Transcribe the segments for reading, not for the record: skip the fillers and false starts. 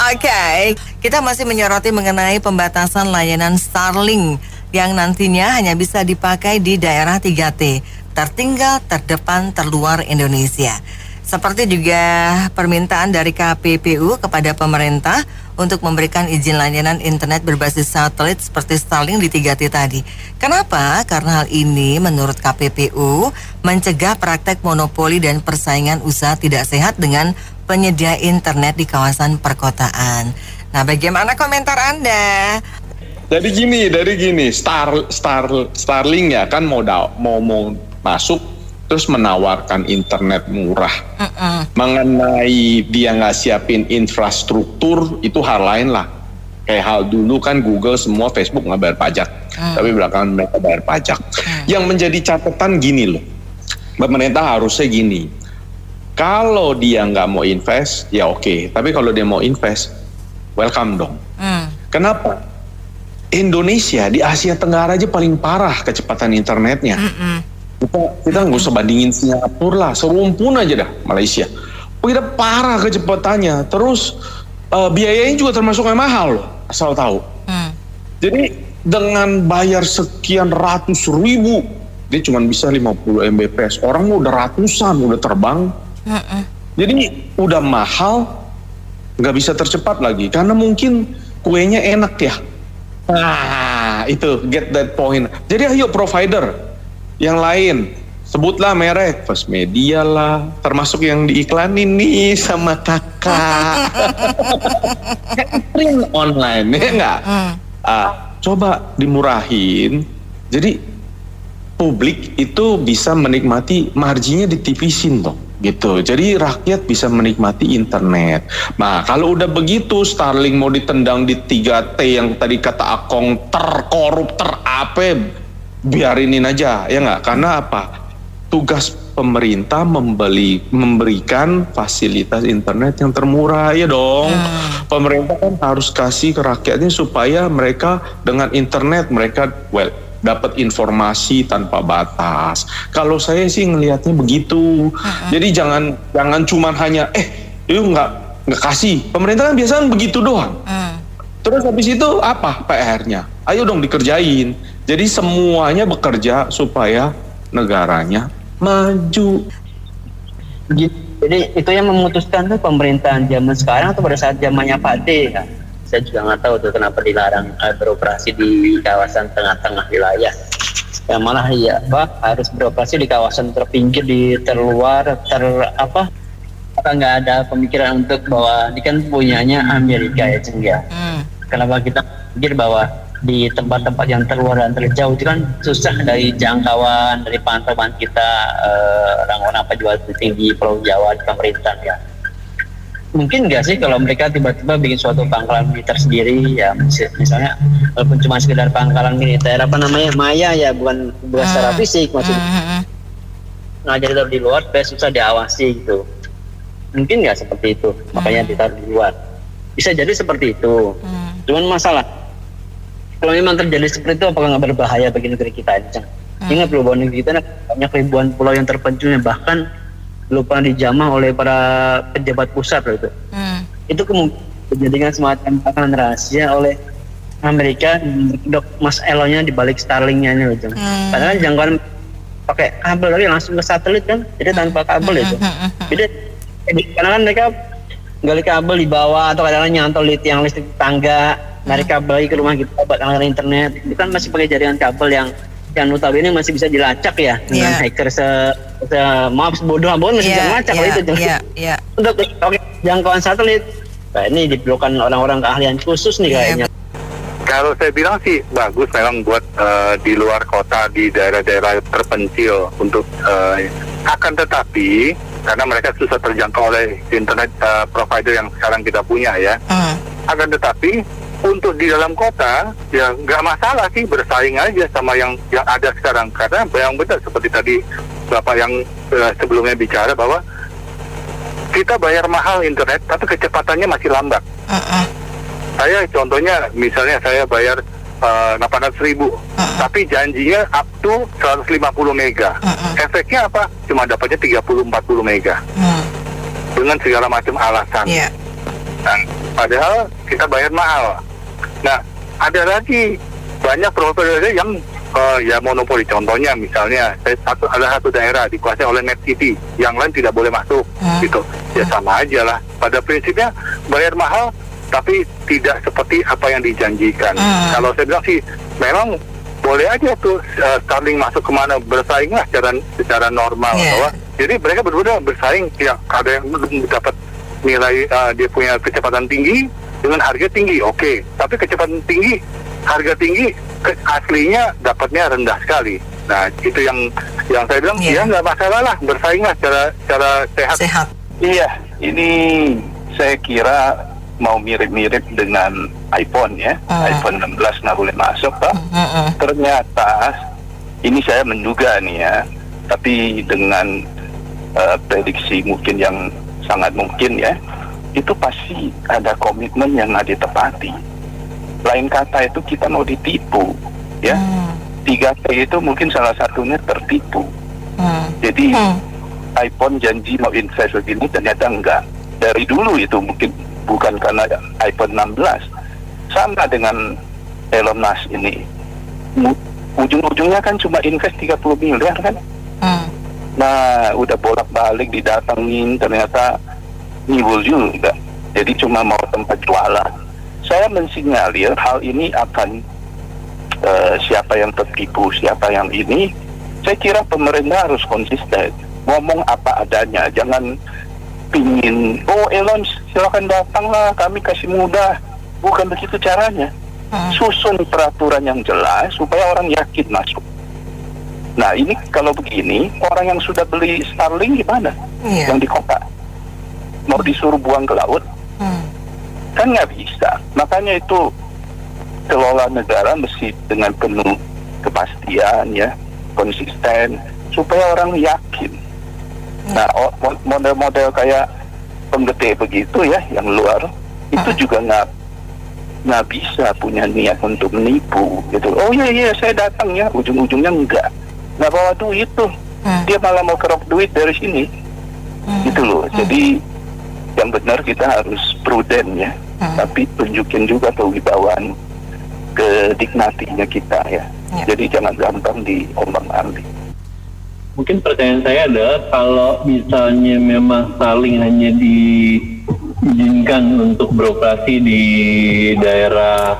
Oke, kita masih menyoroti mengenai pembatasan layanan Starlink yang nantinya hanya bisa dipakai di daerah 3T, tertinggal, terdepan, terluar Indonesia. Seperti juga permintaan dari KPPU kepada pemerintah untuk memberikan izin layanan internet berbasis satelit seperti Starlink di 3T tadi. Kenapa? Karena hal ini menurut KPPU mencegah praktek monopoli dan persaingan usaha tidak sehat dengan penyedia internet di kawasan perkotaan. Nah, bagaimana komentar Anda? Dari gini, Starlink ya kan mau masuk terus menawarkan internet murah. Mengenai dia nggak siapin infrastruktur itu hal lain lah. Kayak hal dulu kan Google semua, Facebook nggak bayar pajak, tapi belakangan mereka bayar pajak. Yang menjadi catatan gini loh, pemerintah harusnya gini. Kalau dia nggak mau invest, ya oke. Tapi kalau dia mau invest, welcome dong. Kenapa? Indonesia di Asia Tenggara aja paling parah kecepatan internetnya. Kita nggak usah bandingin Singapura lah, serumpun aja dah Malaysia. Kita parah kecepatannya. Terus biayanya juga termasuk yang mahal loh, asal tahu. Jadi dengan bayar sekian ratus ribu, dia cuma bisa 50 Mbps. Orang udah ratusan, udah terbang. Jadi udah mahal, nggak bisa tercepat lagi. Karena mungkin kuenya enak ya. Nah, itu get that point. Jadi ayo provider yang lain, sebutlah merek, First Media lah, termasuk yang diiklanin nih sama kakak. Print online, ya nggak? Coba dimurahin. Jadi publik itu bisa menikmati, marginnya ditipisin toh, gitu. Jadi rakyat bisa menikmati internet. Nah, kalau udah begitu Starlink mau ditendang di 3T yang tadi kata Akong terkorup, biarinin aja, ya nggak? Karena apa? Tugas pemerintah memberikan fasilitas internet yang termurah, ya dong. Pemerintah kan harus kasih ke rakyatnya supaya mereka dengan internet mereka dapat informasi tanpa batas. Kalau saya sih ngelihatnya begitu. Jadi jangan cuman hanya itu nggak kasih. Pemerintah kan biasanya begitu doang. Terus habis itu apa PR-nya? Ayo dong dikerjain. Jadi semuanya bekerja supaya negaranya maju. Jadi itu yang memutuskan tuh pemerintahan zaman sekarang atau pada saat zamannya Pak D kan? Saya juga nggak tahu tuh kenapa dilarang beroperasi di kawasan tengah-tengah wilayah. Yang malah harus beroperasi di kawasan terpinggir, di terluar, apa nggak ada pemikiran untuk bahwa ini kan punyanya Amerika ya Ceng ya. Kenapa kita pikir bahwa di tempat-tempat yang terluar dan terjauh itu kan susah dari jangkauan, dari pantauan kita orang-orang penjual penting di Pulau Jawa, di pemerintah ya. Mungkin nggak sih kalau mereka tiba-tiba bikin suatu pangkalan militer sendiri ya, misalnya walaupun cuma sekedar pangkalan militer maya ya, bukan secara fisik maksudnya. Ngajar ditaruh di luar supaya susah diawasi gitu. Mungkin nggak seperti itu, makanya ditaruh di luar. Bisa jadi seperti itu. Cuman masalah kalau memang terjadi seperti itu, apakah nggak berbahaya bagi negeri kita ini? Ingat loh bahwa negeri kita banyak ribuan pulau yang terpencil, bahkan belum pernah dijamah oleh para pejabat pusat loh itu. Itu kemungkinan dijadikan semacam makanan rahasia oleh Amerika, dok Mas Elonya di balik Starlinknya ini loh. Padahal jangkauan pakai kabel tapi langsung ke satelit kan, jadi tanpa kabel itu. Jadi karena kan mereka gali kabel di bawah atau kadang-kadang nyantol di tiang listrik tangga, narik kabel lagi ke rumah kita buat langganan internet. Itu kan masih pakai jaringan kabel yang notabene masih bisa dilacak ya dengan hacker maaf bodoh masih bisa melacak itu. Untuk jangkauan satelit, nah ini diperlukan orang-orang keahlian khusus nih kayaknya. Kalau saya bilang sih bagus memang buat di luar kota, di daerah-daerah terpencil untuk akan tetapi karena mereka susah terjangkau oleh internet provider yang sekarang kita punya ya. Akan tetapi untuk di dalam kota ya nggak masalah sih, bersaing aja sama yang ada sekarang, karena yang benar seperti tadi Bapak yang sebelumnya bicara bahwa kita bayar mahal internet tapi kecepatannya masih lambat. Saya contohnya misalnya saya bayar 800.000 tapi janjinya up to 150 mega. Efeknya apa? Cuma dapatnya 30-40 mega dengan segala macam alasan. Nah, padahal kita bayar mahal. Nah, ada lagi banyak provider yang ya monopoli. Contohnya misalnya ada satu daerah dikuasai oleh Net TV, yang lain tidak boleh masuk gitu. Ya sama aja lah. Pada prinsipnya bayar mahal tapi tidak seperti apa yang dijanjikan. Kalau saya bilang sih memang boleh aja tuh Starlink masuk kemana, bersaing lah secara normal. Bahwa, jadi mereka berdua bersaing, ya ada yang dapat nilai dia punya kecepatan tinggi dengan harga tinggi, oke. Tapi kecepatan tinggi, harga tinggi, aslinya dapatnya rendah sekali. Nah, itu yang saya bilang, ya nggak masalah lah, bersaing lah secara sehat. Iya, ini saya kira mau mirip-mirip dengan iPhone ya. iPhone 16 nggak boleh masuk, toh. Ternyata, ini saya menduga nih ya, tapi dengan prediksi mungkin yang sangat mungkin ya, itu pasti ada komitmen yang nggak ditepati. Lain kata itu kita mau ditipu ya. 3T itu mungkin salah satunya tertipu. Jadi iPhone janji mau invest begini, ternyata enggak. Dari dulu itu mungkin bukan karena iPhone 16. Sama dengan Elon Musk ini, ujung-ujungnya kan cuma invest 30 miliar kan. Nah, udah bolak-balik didatengin, ternyata ngibul juga. Jadi cuma mau tempat jualan. Saya mensinyalir hal ini akan siapa yang tertipu, siapa yang ini. Saya kira pemerintah harus konsisten, ngomong apa adanya. Jangan pingin, Elon silakan datanglah, kami kasih mudah. Bukan begitu caranya. Susun peraturan yang jelas supaya orang yakin masuk. Nah, ini kalau begini, orang yang sudah beli Starlink gimana? Yang di kota mau disuruh buang ke laut? Kan nggak bisa. Makanya itu kelola negara mesti dengan penuh kepastian ya, konsisten, supaya orang yakin. Nah, model-model kayak penggede begitu ya, yang luar, itu juga nggak bisa punya niat untuk menipu gitu. Oh iya saya datang ya, ujung-ujungnya nggak bawa duit tuh. Dia malah mau kerok duit dari sini gitu loh. Jadi yang benar kita harus prudent ya, tapi tunjukin juga kewibawaan, kediknatinya kita ya. Jadi jangan gampang diombang-ambing. Mungkin pertanyaan saya adalah, kalau misalnya memang Starlink hanya diizinkan untuk beroperasi di daerah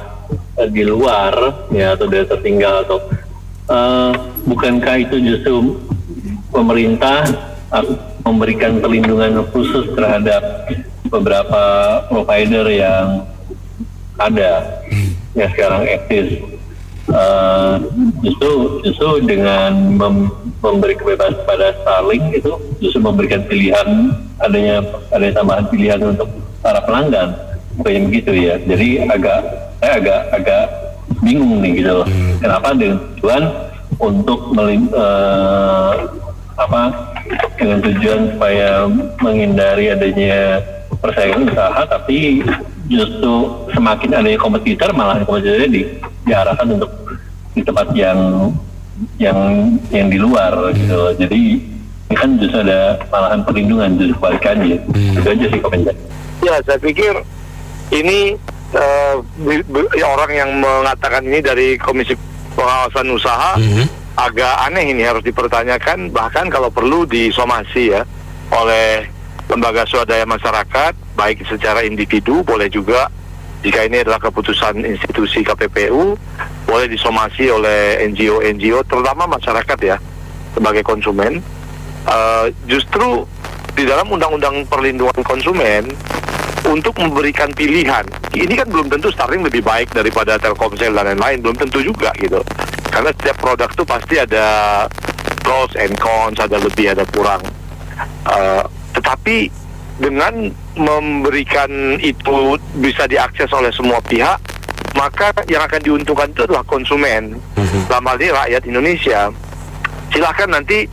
di luar ya, atau daerah tertinggal, atau bukankah itu justru pemerintah memberikan perlindungan khusus terhadap beberapa provider yang ada yang sekarang eksis? Justru dengan memberi kebebasan pada Starlink itu justru memberikan pilihan, adanya tambahan pilihan untuk para pelanggan, kayak begitu ya. Jadi saya agak bingung nih gitu loh. Kenapa dengan tujuan untuk dengan tujuan supaya menghindari adanya persaingan usaha, tapi justru semakin adanya kompetitor, malah kompetitornya diarahkan untuk di tempat yang di luar gitu. Jadi ini kan justru ada malahan perlindungan, justru kebalikannya. Itu aja sih komentar. Ya, saya pikir ini orang yang mengatakan ini dari Komisi Pengawasan Usaha agak aneh, ini harus dipertanyakan, bahkan kalau perlu disomasi ya oleh lembaga swadaya masyarakat, baik secara individu, boleh juga jika ini adalah keputusan institusi KPPU, boleh disomasi oleh NGO, terutama masyarakat ya, sebagai konsumen. Justru di dalam Undang-Undang Perlindungan Konsumen, untuk memberikan pilihan, ini kan belum tentu Starlink lebih baik daripada Telkomsel dan lain-lain, belum tentu juga gitu. Karena setiap produk itu pasti ada pros and cons, ada lebih, ada kurang. Tetapi dengan memberikan itu bisa diakses oleh semua pihak, maka yang akan diuntungkan itu adalah konsumen, dalam hal ini rakyat Indonesia. Silahkan nanti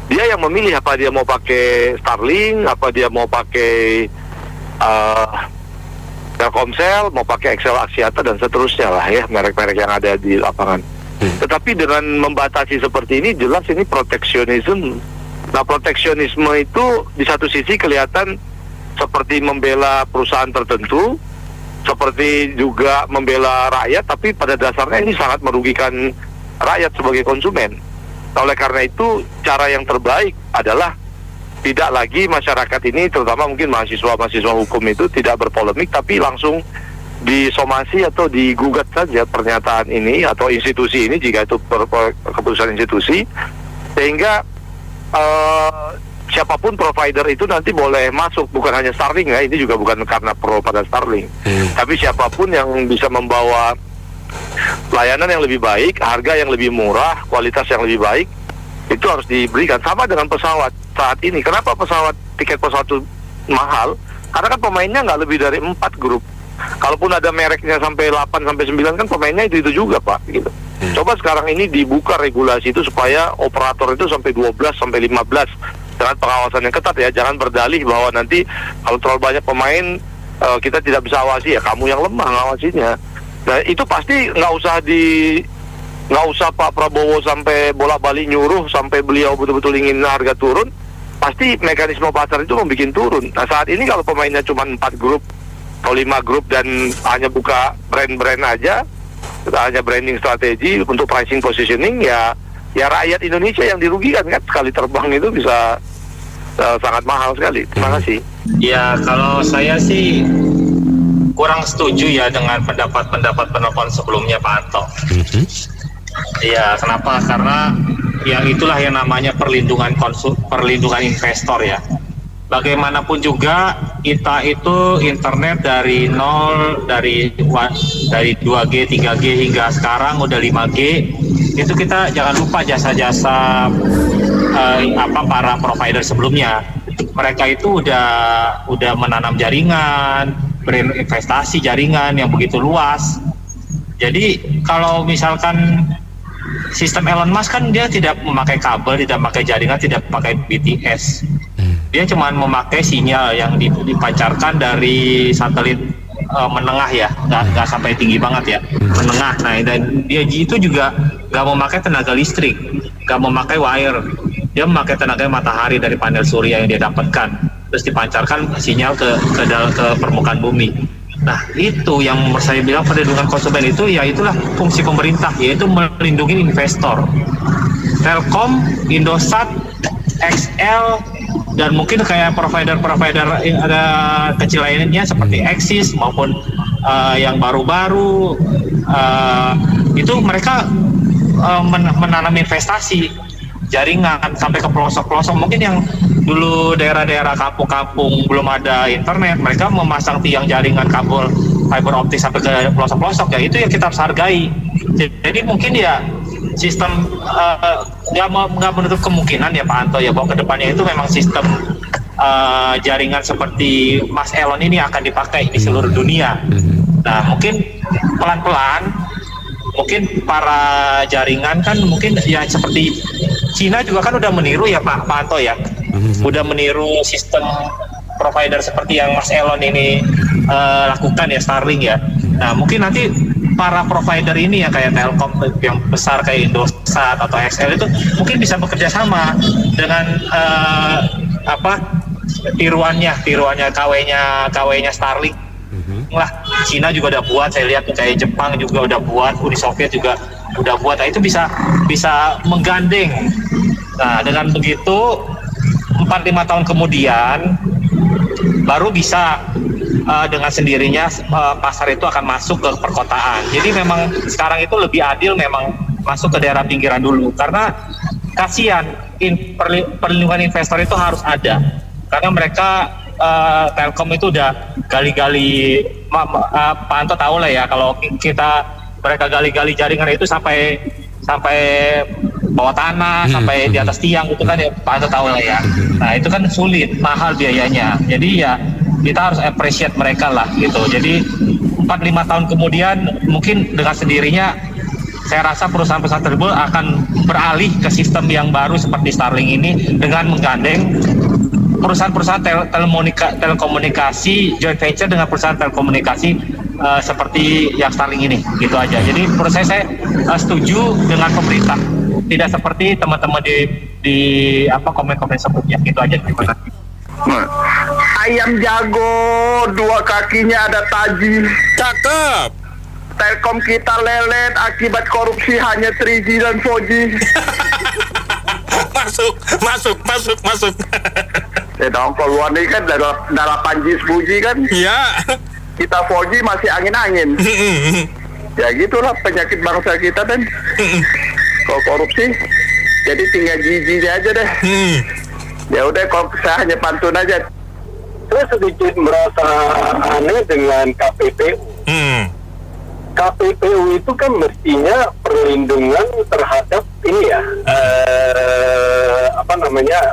dia yang memilih apa dia mau pakai Starlink, apa dia mau pakai Telkomsel, mau pakai XL Axiata dan seterusnya lah ya, merek-merek yang ada di lapangan. Tetapi dengan membatasi seperti ini, jelas ini proteksionisme. Nah, proteksionisme itu di satu sisi kelihatan seperti membela perusahaan tertentu, seperti juga membela rakyat, tapi pada dasarnya ini sangat merugikan rakyat sebagai konsumen. Oleh karena itu, cara yang terbaik adalah tidak lagi masyarakat ini, terutama mungkin mahasiswa hukum itu tidak berpolemik, tapi langsung disomasi atau digugat saja pernyataan ini atau institusi ini jika itu keputusan institusi, sehingga siapapun provider itu nanti boleh masuk, bukan hanya Starlink ya, ini juga bukan karena pro pada Starlink, tapi siapapun yang bisa membawa layanan yang lebih baik, harga yang lebih murah, kualitas yang lebih baik, itu harus diberikan. Sama dengan pesawat saat ini. Kenapa tiket pesawat itu mahal? Karena kan pemainnya nggak lebih dari 4 grup. Kalaupun ada mereknya sampai 8 sampai 9 kan pemainnya itu juga Pak gitu. Coba sekarang ini dibuka regulasi itu supaya operator itu sampai 12 sampai 15 dengan pengawasan yang ketat ya. Jangan berdalih bahwa nanti kalau terlalu banyak pemain kita tidak bisa awasi, ya kamu yang lemah ngawasinya. Nah itu pasti nggak usah Pak Prabowo sampai bolak-balik nyuruh sampai beliau betul-betul ingin harga turun, pasti mekanisme pasar itu membuat turun. Nah saat ini kalau pemainnya cuma 4 grup atau 5 grup dan hanya buka brand-brand aja, hanya branding strategi untuk pricing positioning, ya rakyat Indonesia yang dirugikan kan. Sekali terbang itu bisa sangat mahal sekali. Terima kasih. Ya kalau saya sih kurang setuju ya dengan pendapat penelpon sebelumnya Pak Anto. Iya, kenapa? Karena ya itulah yang namanya perlindungan investor ya. Bagaimanapun juga kita itu internet dari nol, dari 2G, 3G hingga sekarang udah 5G, itu kita jangan lupa jasa-jasa para provider sebelumnya. Mereka itu udah menanam jaringan, berinvestasi jaringan yang begitu luas. Jadi kalau misalkan sistem Elon Musk kan dia tidak memakai kabel, tidak memakai jaringan, tidak memakai BTS. Dia cuma memakai sinyal yang dipancarkan dari satelit menengah ya, nggak sampai tinggi banget ya, menengah. Nah dan dia itu juga nggak memakai tenaga listrik, nggak memakai wire. Dia memakai tenaga matahari dari panel surya yang dia dapatkan, terus dipancarkan sinyal ke permukaan bumi. Nah itu yang saya bilang perlindungan konsumen itu ya itulah fungsi pemerintah, yaitu melindungi investor. Telkom, Indosat, XL, dan mungkin kayak provider ada kecil lainnya seperti Axis maupun yang baru-baru itu mereka menanam investasi jaringan sampai ke pelosok-pelosok. Mungkin yang dulu daerah-daerah kampung-kampung belum ada internet, mereka memasang tiang jaringan kabel fiber optik sampai ke pelosok-pelosok, ya itu yang kita harus hargai. Jadi mungkin ya sistem nggak menutup kemungkinan ya Pak Anto ya bahwa kedepannya itu memang sistem jaringan seperti Mas Elon ini akan dipakai di seluruh dunia. Nah mungkin pelan-pelan mungkin para jaringan kan mungkin ya seperti Cina juga kan udah meniru ya Pak Anto ya, udah meniru sistem provider seperti yang Mas Elon ini lakukan ya, Starlink ya. Nah mungkin nanti para provider ini ya kayak Telkom yang besar kayak Indosat atau XL itu mungkin bisa bekerja sama dengan tiruannya KW-nya Starlink. Lah Cina juga udah buat, saya lihat kayak Jepang juga udah buat, Uni Soviet juga udah buat. Nah itu bisa menggandeng. Nah dengan begitu 4-5 tahun kemudian baru bisa dengan sendirinya pasar itu akan masuk ke perkotaan. Jadi memang sekarang itu lebih adil memang masuk ke daerah pinggiran dulu, karena kasihan perlindungan investor itu harus ada, karena mereka Telkom itu udah gali-gali, Pak Anto tahu lah ya, kalau mereka gali-gali jaringan itu sampai bawah tanah, sampai di atas tiang itu kan ya, Pak Anto tahu lah ya. Nah itu kan sulit, mahal biayanya. Jadi ya kita harus appreciate mereka lah gitu. Jadi 4-5 tahun kemudian mungkin dengan sendirinya saya rasa perusahaan-perusahaan tersebut akan beralih ke sistem yang baru seperti Starlink ini dengan menggandeng perusahaan-perusahaan telekomunikasi joint venture dengan perusahaan telekomunikasi seperti yang Starlink ini, gitu aja. Jadi menurut saya setuju dengan pemerintah, tidak seperti teman-teman di komen-komen sebelumnya, gitu aja. Terima kasih. ayam jago, 2 kakinya ada taji. Cakep. Telkom kita lelet akibat korupsi hanya 3G dan 4G. Masuk. Ya dong, kalau luar ini kan 8G, 10G kan. Iya. Kita 4G masih angin-angin. Ya gitulah penyakit bangsa kita kan. Kalau korupsi, jadi tinggal gigi aja deh. Ya udah, kalau saya hanya pantun aja. Saya sedikit merasa aneh dengan KPPU. KPPU itu kan mestinya perlindungan terhadap ini ya,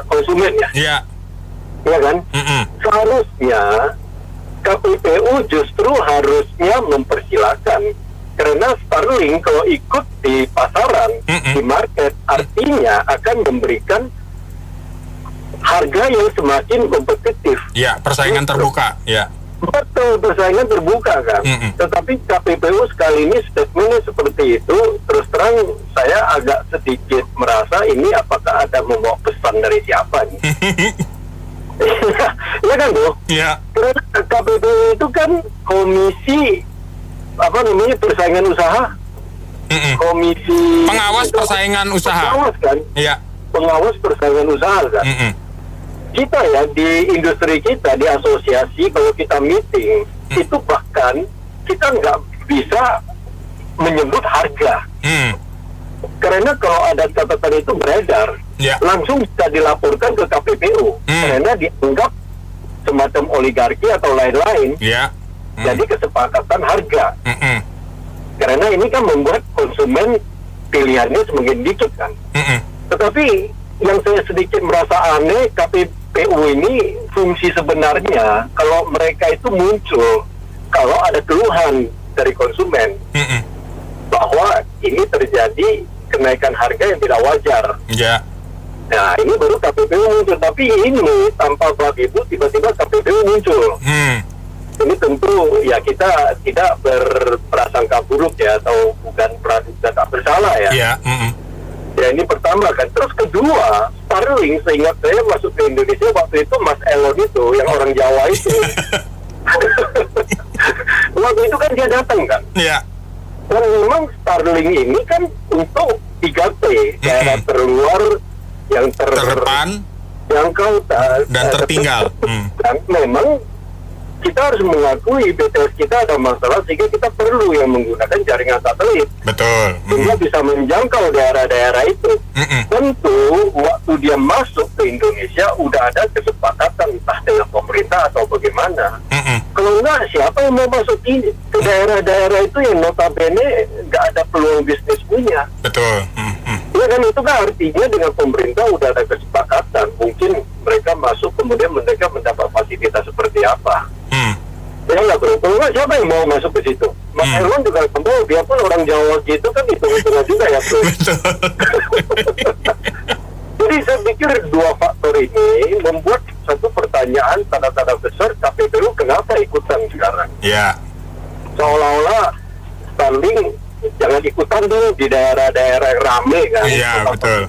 konsumen ya. Iya. Iya kan? Seharusnya KPPU justru harusnya mempersilahkan, karena Starlink kalau ikut di pasaran, di market, artinya akan memberikan harga yang semakin kompetitif. Iya, persaingan terbuka. Iya. Betul, persaingan terbuka kan. Tetapi KPPU sekali ini statementnya seperti itu. Terus terang saya agak sedikit merasa ini apakah ada membawa pesan dari siapa nih? Iya kan Bu? Iya. Karena KPPU itu kan komisi persaingan usaha. Komisi pengawas persaingan usaha. Pengawas kan? Iya. Pengawas persaingan usaha kan. Kita ya di industri kita, di asosiasi, kalau kita meeting itu bahkan kita nggak bisa menyebut harga, karena kalau ada catatan itu beredar, langsung bisa dilaporkan ke KPPU, karena dianggap semacam oligarki atau lain-lain. Jadi kesepakatan harga, karena ini kan membuat konsumen pilihannya semakin dikit kan. Tetapi yang saya sedikit merasa aneh, KPPU ini fungsi sebenarnya kalau mereka itu muncul kalau ada keluhan dari konsumen bahwa ini terjadi kenaikan harga yang tidak wajar. Nah, ini baru KPPU muncul. Tapi ini tanpa bab ibu tiba-tiba KPPU muncul. Ini tentu ya kita tidak berprasangka buruk ya, atau bukan praduga tak bersalah ya. Ya ini pertama kan. Terus kedua, Starlink seingat saya masuk ke Indonesia waktu itu Mas Elon itu yang orang Jawa itu. Waktu itu kan dia datang kan. Dan memang Starlink ini kan untuk 3T, daerah terluar, yang terdepan, jangkau dan tertinggal. Dan memang kita harus mengakui BTS kita ada masalah sehingga kita perlu yang menggunakan jaringan satelit. Betul. Sehingga bisa menjangkau daerah-daerah itu. Tentu waktu dia masuk ke Indonesia udah ada kesepakatan entah dengan pemerintah atau bagaimana. Kalau enggak, siapa yang mau masuk ke daerah-daerah itu yang notabene nggak ada peluang bisnis punya. Betul. Ya kan, itu kan artinya dengan pemerintah udah ada kesepakatan. Mungkin mereka masuk kemudian mereka mendapat fasilitas seperti apa. Ya nggak bro, kalau nggak siapa yang mau masuk ke situ? Mas Herman juga mau, dia pun orang Jawa gitu kan hitung-hitungan juga ya bro. Jadi saya pikir dua faktor ini membuat satu pertanyaan tanda-tanda besar, KPPU kenapa ikutan sekarang? Seolah-olah Starlink jangan ikutan dong di daerah-daerah yang rame kan. Betul.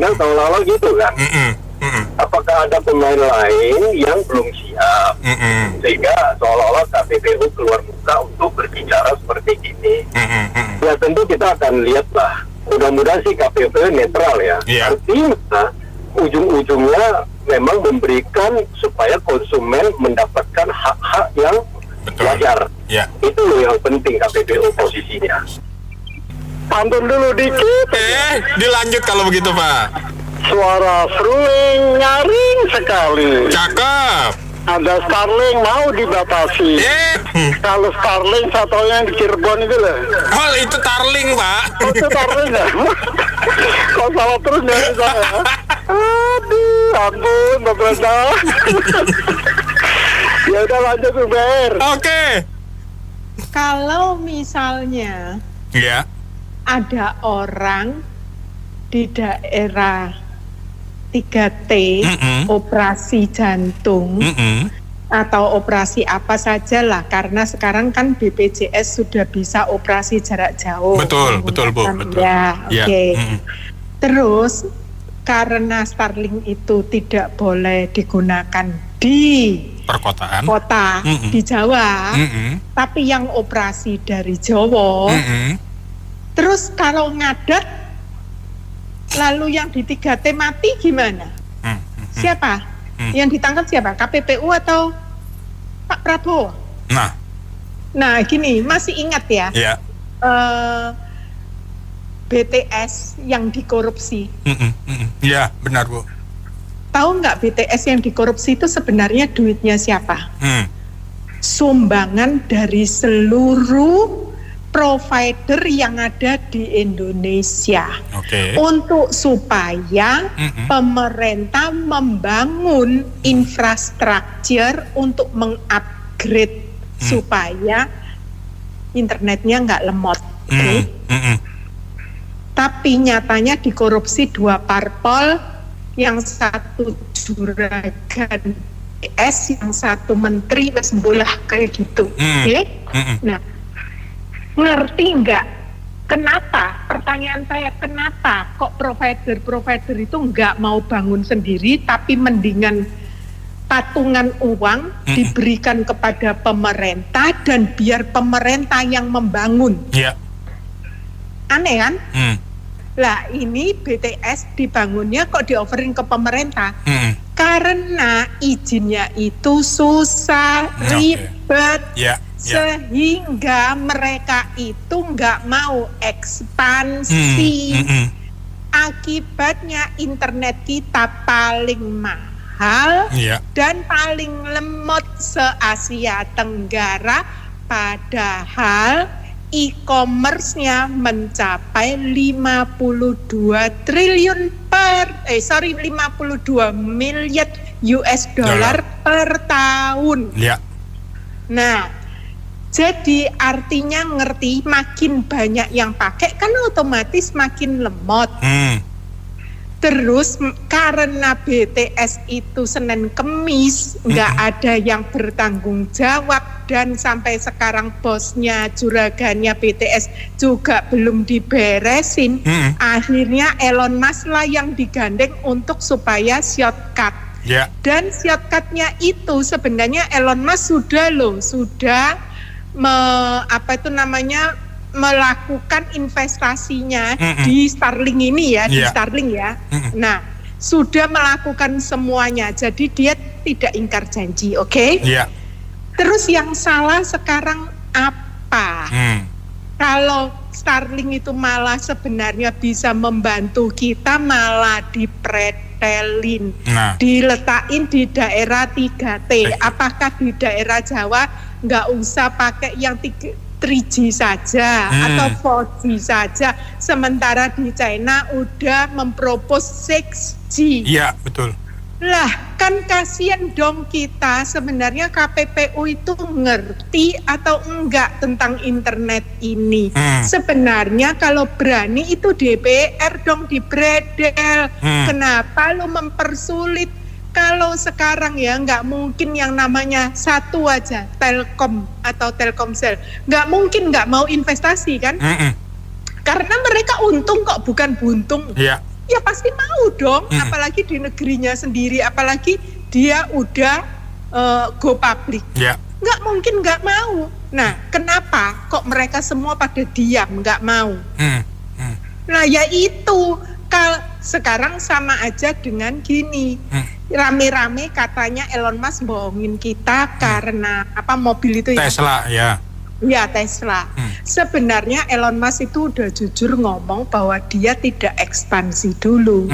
Nah, seolah-olah gitu kan. Apakah ada pemain lain yang belum siap sehingga seolah-olah KPPU keluar muka untuk berbicara seperti ini? Ya tentu kita akan lihatlah. Mudah-mudahan sih KPPU netral ya. Artinya ujung-ujungnya memang memberikan supaya konsumen mendapatkan hak-hak yang wajar. Itu yang penting KPPU posisinya. Pantun dulu dikit. Dilanjut kalau begitu Pak. Suara seruling nyaring sekali. Cakep. Ada Starlink mau dibatasi. Kalau Starlink satunya yang di Cirebon itu loh. Oh itu Starlink Pak. Itu Starlink ya. Kok salah terus dari saya. Aduh, ampun Mbak Brenda. Ya udah lanjut Uber. Oke. Kalau misalnya ada orang di daerah 3T, operasi jantung, atau operasi apa saja lah, karena sekarang kan BPJS sudah bisa operasi jarak jauh. Betul Bu. Betul. Ya, oke. Terus karena Starlink itu tidak boleh digunakan di perkotaan kota di Jawa, tapi yang operasi dari Jawa. Terus kalau ngadat, lalu yang di 3T mati gimana? Siapa? Yang ditangkap siapa? KPPU atau Pak Prabowo? Nah gini, masih ingat ya? BTS yang dikorupsi. Iya, benar Bu. Tahu nggak BTS yang dikorupsi itu sebenarnya duitnya siapa? Sumbangan dari seluruh provider yang ada di Indonesia. Untuk supaya pemerintah membangun infrastruktur untuk mengupgrade supaya internetnya nggak lemot. Tapi nyatanya dikorupsi 2 parpol, yang satu juragan PS, yang satu menteri, bolah kayak gitu. Nah, ngerti nggak kenapa? Pertanyaan saya, kenapa kok provider itu nggak mau bangun sendiri, tapi mendingan patungan uang diberikan kepada pemerintah dan biar pemerintah yang membangun? Aneh kan? Lah ini BTS dibangunnya kok di-offerin ke pemerintah? Karena izinnya itu susah, ribet, sehingga mereka itu nggak mau ekspansi. Akibatnya internet kita paling mahal dan paling lemot se-Asia Tenggara, padahal e-commerce-nya mencapai 52 miliar US dollar per tahun. Nah, jadi artinya ngerti, makin banyak yang pakai kan otomatis makin lemot. Terus karena BTS itu Senin Kemis nggak ada yang bertanggung jawab, dan sampai sekarang bosnya, juragannya BTS juga belum diberesin. Akhirnya Elon Musk lah yang digandeng untuk supaya shortcut. Dan shortcutnya itu sebenarnya Elon Musk sudah melakukan investasinya di Starlink ini ya, di Starlink ya. Nah, sudah melakukan semuanya. Jadi dia tidak ingkar janji, Terus yang salah sekarang apa? Kalau Starlink itu malah sebenarnya bisa membantu kita, malah dipretelin, diletakin di daerah 3T. Apakah di daerah Jawa nggak usah pakai yang 3G saja atau 4G saja, sementara di China udah mempropos 6G. Iya, betul. Lah, kan kasihan dong kita. Sebenarnya KPPU itu ngerti atau enggak tentang internet ini? Sebenarnya kalau berani itu DPR dong dibredel. Kenapa lo mempersulit? Kalau sekarang ya nggak mungkin yang namanya satu aja, Telkom atau Telkomsel, nggak mungkin nggak mau investasi kan? Karena mereka untung kok, bukan buntung. Ya pasti mau dong, apalagi di negerinya sendiri, apalagi dia udah go public. Nggak mungkin nggak mau. Nah, kenapa kok mereka semua pada diam, nggak mau? Nah, ya itu. Sekarang sama aja dengan gini. Rame-rame katanya Elon Musk bohongin kita karena mobil itu Tesla ya Tesla. Sebenarnya Elon Musk itu udah jujur ngomong bahwa dia tidak ekspansi dulu.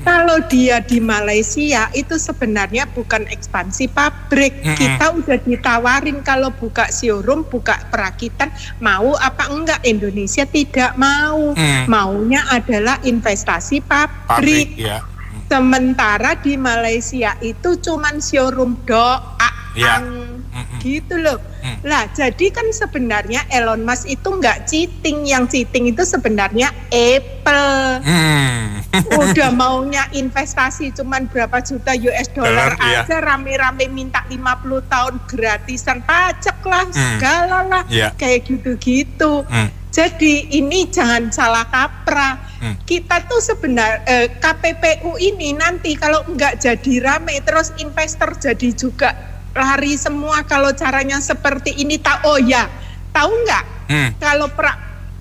Kalau dia di Malaysia itu sebenarnya bukan ekspansi pabrik. Kita udah ditawarin kalau buka showroom, buka perakitan, mau apa enggak? Indonesia tidak mau. Maunya adalah investasi pabrik. Sementara di Malaysia itu cuman showroom doang. Gitu loh. Lah, jadi kan sebenarnya Elon Musk itu nggak cheating. Yang cheating itu sebenarnya Apple. Udah maunya investasi cuman berapa juta US dollar aja, rame-rame minta 50 tahun gratisan pajak lah, segala lah, kayak gitu-gitu. Jadi ini jangan salah kaprah. Kita tuh sebenarnya KPPU ini nanti kalau nggak jadi rame, terus investor jadi juga lari semua kalau caranya seperti ini. Tahu nggak? Kalau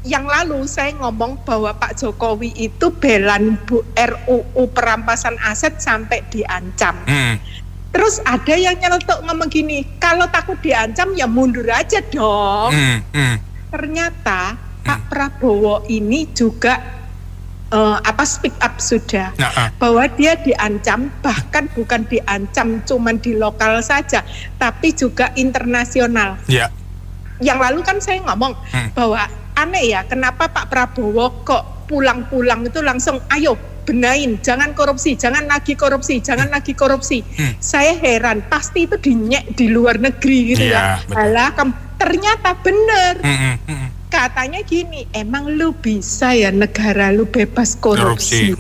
yang lalu saya ngomong bahwa Pak Jokowi itu belan RUU perampasan aset sampai diancam. Terus ada yang nyeletuk ngomong gini, kalau takut diancam ya mundur aja dong. Ternyata Pak Prabowo ini juga speak up sudah, bahwa dia diancam, bahkan bukan diancam cuman di lokal saja, tapi juga internasional. Yang lalu kan saya ngomong bahwa aneh ya, kenapa Pak Prabowo kok pulang-pulang itu langsung ayo benain, jangan korupsi, jangan lagi korupsi, jangan lagi korupsi. Saya heran, pasti itu dinyek di luar negeri gitu ya. Alah, ternyata benar. Katanya gini, emang lu bisa ya negara lu bebas korupsi.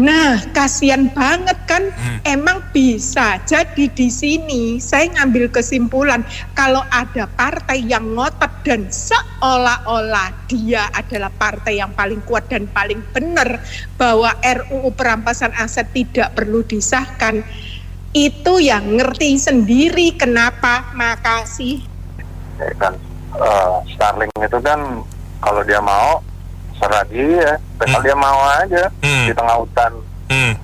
Nah, kasihan banget kan, emang bisa. Jadi di sini saya ngambil kesimpulan kalau ada partai yang ngotot dan seolah-olah dia adalah partai yang paling kuat dan paling benar bahwa RUU perampasan aset tidak perlu disahkan, itu yang ngerti sendiri kenapa. Makasih. Ya kan, Starlink itu kan kalau dia mau serah dia, asal dia mau aja di tengah hutan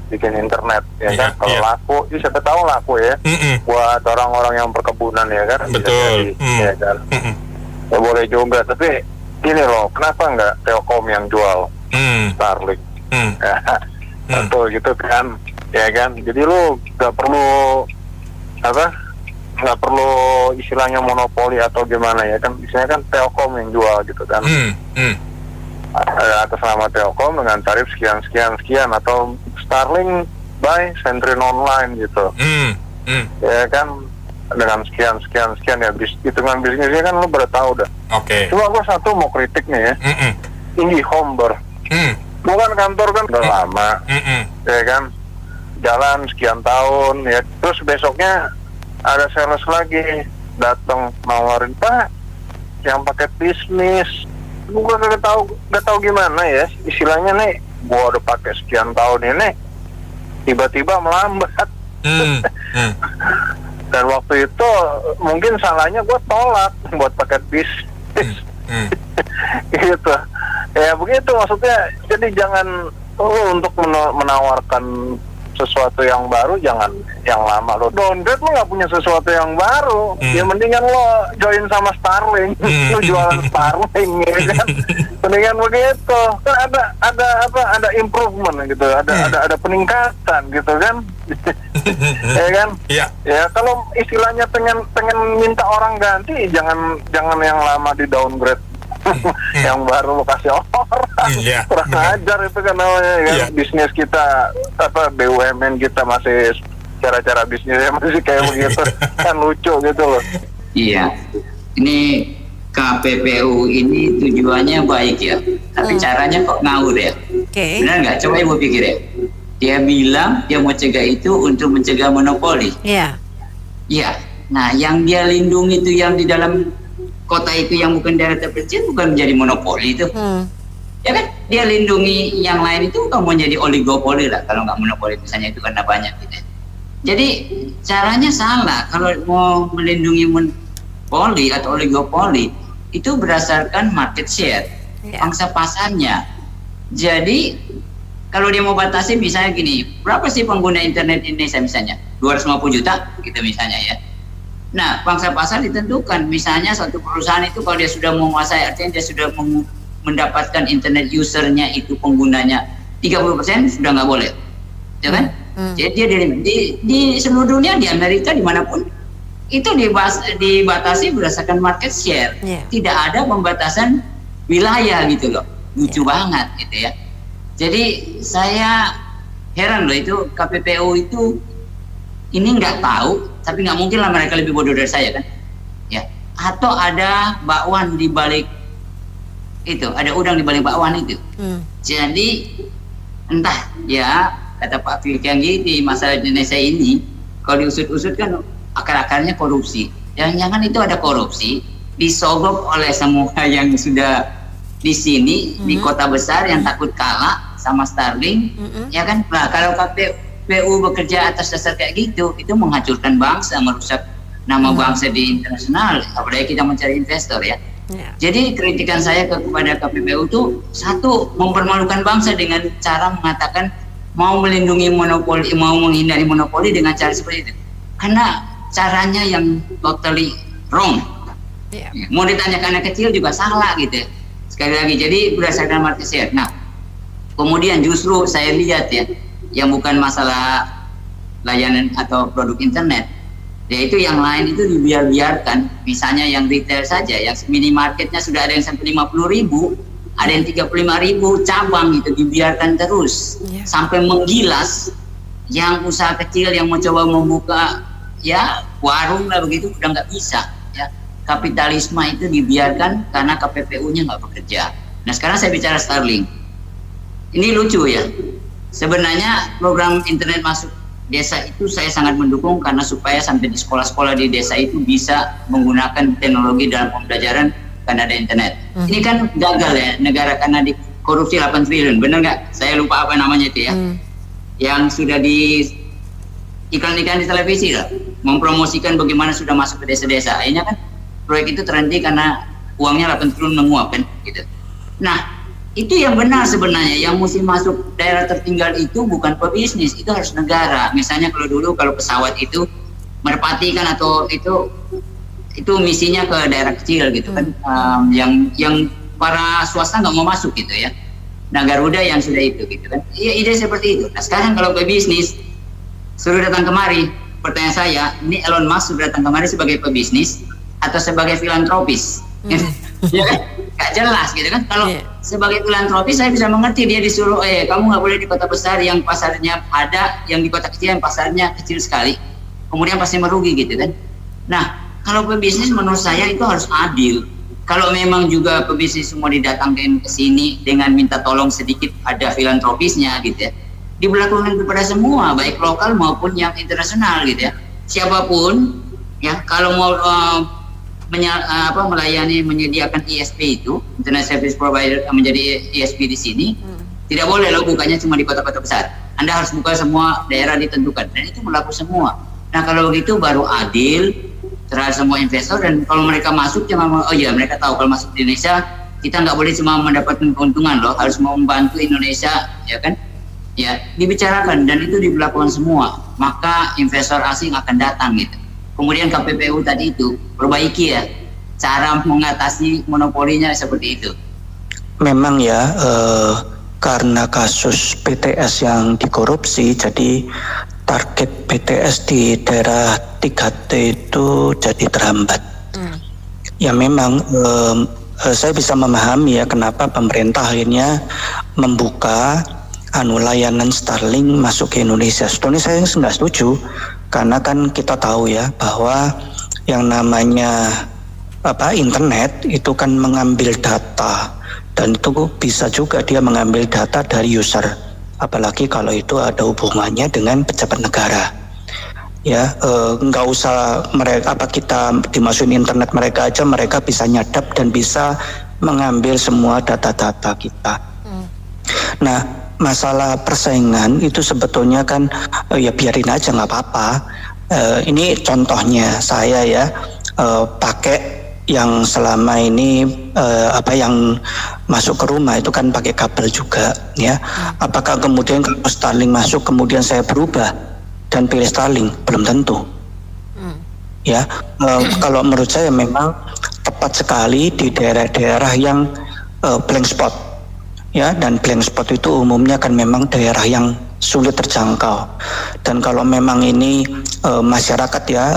bikin internet, ya kan. Kalau laku, siapa tahu laku ya, buat orang-orang yang perkebunan, ya kan. Betul. Ya kan. Ya boleh juga, tapi ini loh, kenapa nggak Telkom yang jual Starlink? Betul gitu kan, ya kan. Jadi lu nggak perlu nggak perlu istilahnya monopoli atau gimana, ya kan. Istilahnya kan Telkom yang jual gitu kan. Atas nama Telkom dengan tarif sekian atau Starlink by Sentrin Online gitu. Ya kan, dengan sekian ya, hitungan bisnisnya kan lu udah tahu dah. Cuma gua satu mau kritik nih ya. IndiHome bukan kantor kan udah lama, ya kan, jalan sekian tahun ya, terus besoknya ada sales lagi datang nawarin, Pak, yang paket bisnis. Gue gak tahu gimana ya istilahnya nih, gue udah pakai sekian tahun ini tiba-tiba melambat. Dan waktu itu mungkin salahnya gue tolak buat paket bisnis. Gitu ya, begitu maksudnya. Jadi jangan untuk menawarkan sesuatu yang baru, jangan yang lama. Lo downgrade, lo nggak punya sesuatu yang baru, ya mendingan lo join sama Starlink, lo jualan Starlink, ya kan. Mendingan begitu kan, ada improvement gitu, ada peningkatan gitu kan. Ya kan. Ya kalau istilahnya pengen minta orang ganti, jangan yang lama di downgrade. Yang baru lo kasih orang, kurang ajar itu kan namanya kan. Bisnis kita, BUMN kita masih cara-cara bisnisnya masih kayak begitu kan, lucu gitu loh. Iya, ini KPPU ini tujuannya baik ya, tapi caranya kok ngawur ya. Benar nggak? Coba ibu pikir ya. Dia bilang dia mau cegah itu untuk mencegah monopoli. Iya. Nah, yang dia lindungi itu yang di dalam kota itu yang bukan daerah terpencil, bukan menjadi monopoli itu. Ya kan, dia lindungi yang lain itu bukan menjadi oligopoli lah, kalau nggak monopoli misalnya itu karena banyak gitu. Jadi caranya salah. Kalau mau melindungi monopoli atau oligopoli itu berdasarkan market share, pangsa pasarnya. Jadi kalau dia mau batasi misalnya gini, berapa sih pengguna internet Indonesia misalnya? 250 juta gitu misalnya ya. Nah, pangsa pasar ditentukan. Misalnya suatu perusahaan itu kalau dia sudah menguasai, artinya dia sudah mendapatkan internet usernya itu penggunanya 30% sudah nggak boleh, ya kan? Jadi dia di seluruh dunia, di Amerika, dimanapun itu dibatasi berdasarkan market share. Tidak ada pembatasan wilayah gitu loh. Lucu banget gitu ya. Jadi saya heran loh, itu KPPU itu ini nggak tahu, tapi nggak mungkin lah mereka lebih bodoh dari saya kan, ya. Atau ada bakwan di balik itu, ada udang di balik bakwan itu. Jadi entah ya, kata Pak Firkan di masalah Indonesia ini, kalau diusut-usut kan akar-akarnya korupsi. Jangan-jangan itu ada korupsi disogok oleh semua yang sudah di sini di kota besar yang takut kalah sama Starlink, ya kan. Nah, kalau KPPU bekerja atas dasar kayak gitu, itu menghancurkan bangsa, merusak nama bangsa di internasional, apalagi kita mencari investor ya. Jadi kritikan saya kepada KPPU itu satu, mempermalukan bangsa dengan cara mengatakan mau melindungi monopoli, mau menghindari monopoli dengan cara seperti itu. Karena caranya yang totally wrong. Mau ditanya ke anak kecil juga salah gitu. Sekali lagi, jadi berdasarkan market share. Nah, kemudian justru saya lihat ya, yang bukan masalah layanan atau produk internet, yaitu yang lain itu dibiarkan. Misalnya yang retail saja, yang minimarketnya sudah ada yang sampai 50.000, ada yang 35.000 cabang, itu dibiarkan terus sampai menggilas. Yang usaha kecil yang mau coba membuka ya warung lah begitu udah nggak bisa ya. Kapitalisme itu dibiarkan karena KPPU-nya nggak bekerja. Nah sekarang saya bicara Starlink. Ini lucu ya. Sebenarnya program internet masuk desa itu saya sangat mendukung karena supaya sampai di sekolah-sekolah di desa itu bisa menggunakan teknologi dalam pembelajaran karena ada internet. Ini kan gagal ya negara karena di korupsi 8 triliun, bener nggak? Saya lupa apa namanya itu ya. Yang sudah di iklan-iklan di televisi lah, mempromosikan bagaimana sudah masuk ke desa-desa. Akhirnya kan proyek itu terhenti karena uangnya 8 triliun menguap kan gitu. Nah, itu yang benar sebenarnya, yang mesti masuk daerah tertinggal itu bukan pebisnis, itu harus negara. Misalnya kalau dulu kalau pesawat itu merpati kan atau itu misinya ke daerah kecil gitu kan, yang para swasta nggak mau masuk gitu ya. Nah Garuda yang sudah itu gitu kan, iya ide seperti itu. Nah sekarang kalau pebisnis suruh datang kemari, pertanyaan saya, ini Elon Musk sudah datang kemari sebagai pebisnis atau sebagai filantropis? Ya kan? Gak jelas gitu kan. Kalau sebagai filantropis saya bisa mengerti, dia disuruh kamu nggak boleh di kota besar yang pasarnya ada, yang di kota kecil yang pasarnya kecil sekali, kemudian pasti merugi gitu kan. Nah kalau pebisnis menurut saya itu harus adil. Kalau memang juga pebisnis semua didatangkan ke sini dengan minta tolong sedikit ada filantropisnya gitu ya, diberlakukan kepada semua baik lokal maupun yang internasional gitu ya. Siapapun ya kalau mau menyediakan ISP itu, Internet Service Provider menjadi ISP di sini, tidak boleh lo bukanya cuma di kota-kota besar. Anda harus buka semua daerah ditentukan dan itu berlaku semua. Nah kalau begitu baru adil terhadap semua investor, dan kalau mereka masuk cuma mereka tahu kalau masuk di Indonesia kita nggak boleh cuma mendapatkan keuntungan loh, harus mau membantu Indonesia ya kan. Ya dibicarakan dan itu diberlakukan semua, maka investor asing akan datang gitu. Kemudian KPPU tadi itu perbaiki ya cara mengatasi monopolinya seperti itu. Memang ya karena kasus BTS yang dikorupsi, jadi target BTS di daerah 3T itu jadi terhambat. Ya memang saya bisa memahami ya kenapa pemerintah akhirnya membuka layanan Starlink masuk ke Indonesia. Sebetulnya saya nggak setuju. Karena kan kita tahu ya bahwa yang namanya internet itu kan mengambil data, dan itu bisa juga dia mengambil data dari user, apalagi kalau itu ada hubungannya dengan pejabat negara. Ya nggak usah kita dimasukin internet mereka aja, mereka bisa nyadap dan bisa mengambil semua data-data kita. Nah masalah persaingan itu sebetulnya kan ya biarin aja nggak apa-apa. Ini contohnya saya ya pakai yang selama ini yang masuk ke rumah itu kan pakai kabel juga ya. Apakah kemudian kalau Starlink masuk kemudian saya berubah dan pilih Starlink? Belum tentu. Ya kalau menurut saya memang tepat sekali di daerah-daerah yang blank spot. Ya, dan blank spot itu umumnya kan memang daerah yang sulit terjangkau. Dan kalau memang ini masyarakat ya,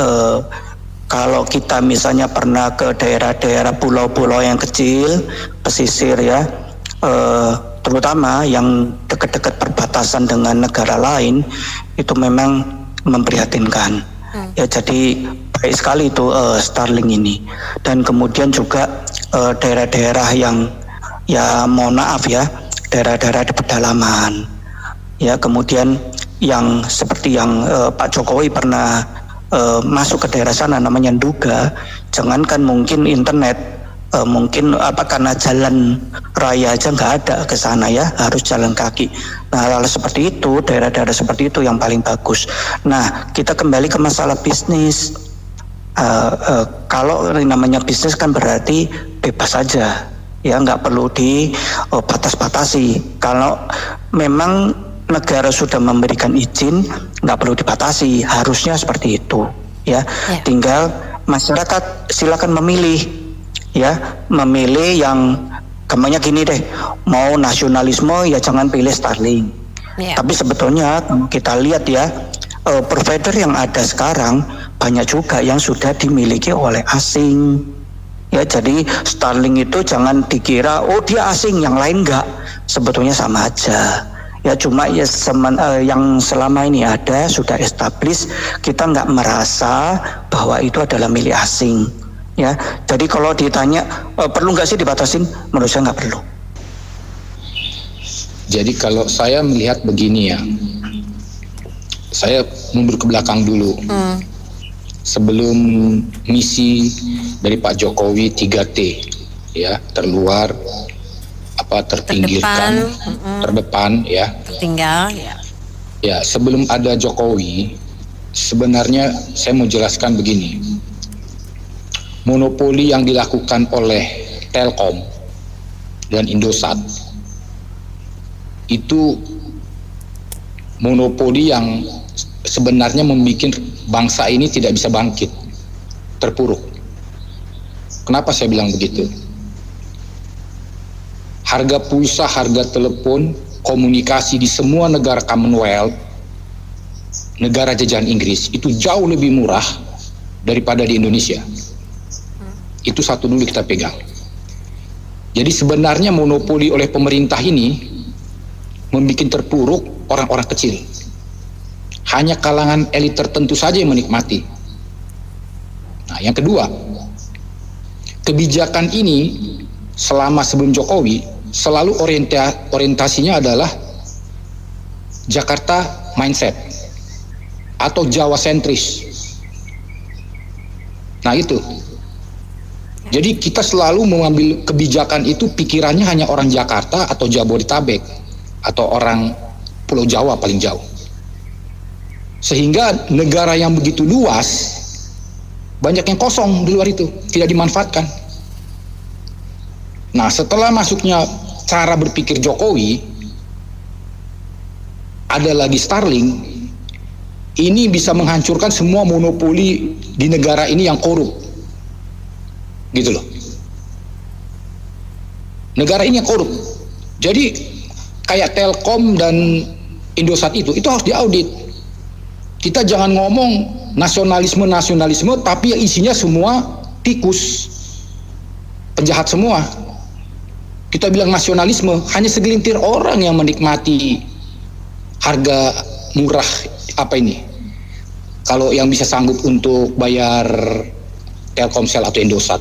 kalau kita misalnya pernah ke daerah-daerah pulau-pulau yang kecil, pesisir ya, terutama yang dekat-dekat perbatasan dengan negara lain, itu memang memprihatinkan. Ya, jadi baik sekali itu Starlink ini. Dan kemudian juga daerah-daerah yang ya mohon maaf ya, daerah-daerah di pedalaman ya, kemudian yang seperti yang Pak Jokowi pernah masuk ke daerah sana namanya Nduga, jangankan mungkin internet, mungkin karena jalan raya aja nggak ada ke sana ya, harus jalan kaki. Nah hal seperti itu, daerah-daerah seperti itu yang paling bagus. Nah kita kembali ke masalah bisnis. Kalau namanya bisnis kan berarti bebas saja, ya nggak perlu dibatas-batasi. Kalau memang negara sudah memberikan izin, nggak perlu dibatasi, harusnya seperti itu, ya. Tinggal masyarakat silakan memilih, ya, memilih yang gampangnya gini deh, mau nasionalisme ya jangan pilih Starlink. Tapi sebetulnya kita lihat ya, provider yang ada sekarang banyak juga yang sudah dimiliki oleh asing. Ya, jadi Starlink itu jangan dikira oh dia asing, yang lain enggak. Sebetulnya sama aja. Ya cuma ya yang selama ini ada sudah established, kita nggak merasa bahwa itu adalah milik asing. Ya, jadi kalau ditanya perlu nggak sih dibatasin? Menurut saya nggak perlu. Jadi kalau saya melihat begini ya, saya mundur ke belakang dulu. Sebelum misi dari Pak Jokowi 3T, ya, terluar, terpinggirkan, terdepan, ya. Tertinggal, ya. Ya, sebelum ada Jokowi, sebenarnya saya mau jelaskan begini. Monopoli yang dilakukan oleh Telkom dan Indosat itu monopoli yang sebenarnya membuat bangsa ini tidak bisa bangkit, terpuruk. Kenapa saya bilang begitu? Harga pulsa, harga telepon, komunikasi di semua negara Commonwealth, negara jajahan Inggris, itu jauh lebih murah daripada di Indonesia. Itu satu dulu kita pegang. Jadi sebenarnya monopoli oleh pemerintah ini membuat terpuruk orang-orang kecil. Hanya kalangan elit tertentu saja yang menikmati. Nah, yang kedua, kebijakan ini selama sebelum Jokowi selalu orientasinya adalah Jakarta mindset atau Jawa sentris. Nah itu. Jadi kita selalu mengambil kebijakan itu pikirannya hanya orang Jakarta atau Jabodetabek atau orang Pulau Jawa paling jauh. Sehingga negara yang begitu luas banyak yang kosong di luar itu, tidak dimanfaatkan. Nah, setelah masuknya cara berpikir Jokowi, ada lagi Starlink, ini bisa menghancurkan semua monopoli di negara ini yang korup. Gitu loh. Negara ini yang korup. Jadi kayak Telkom dan Indosat itu harus diaudit. Kita jangan ngomong nasionalisme tapi yang isinya semua tikus, penjahat semua. Kita bilang nasionalisme, hanya segelintir orang yang menikmati harga murah kalau yang bisa sanggup untuk bayar Telkomsel atau Indosat.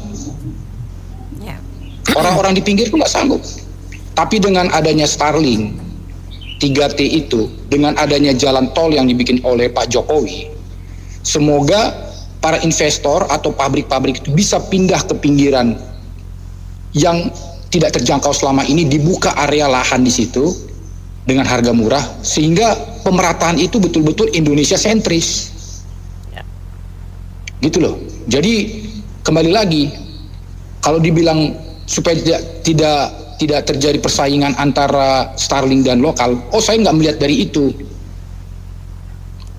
Orang-orang di pinggir itu nggak sanggup. Tapi dengan adanya Starlink 3T itu, dengan adanya jalan tol yang dibikin oleh Pak Jokowi, semoga para investor atau pabrik-pabrik itu bisa pindah ke pinggiran yang tidak terjangkau selama ini, dibuka area lahan di situ dengan harga murah, sehingga pemerataan itu betul-betul Indonesia sentris. Gitu loh. Jadi kembali lagi, kalau dibilang supaya tidak terjadi persaingan antara Starlink dan lokal, saya nggak melihat dari itu.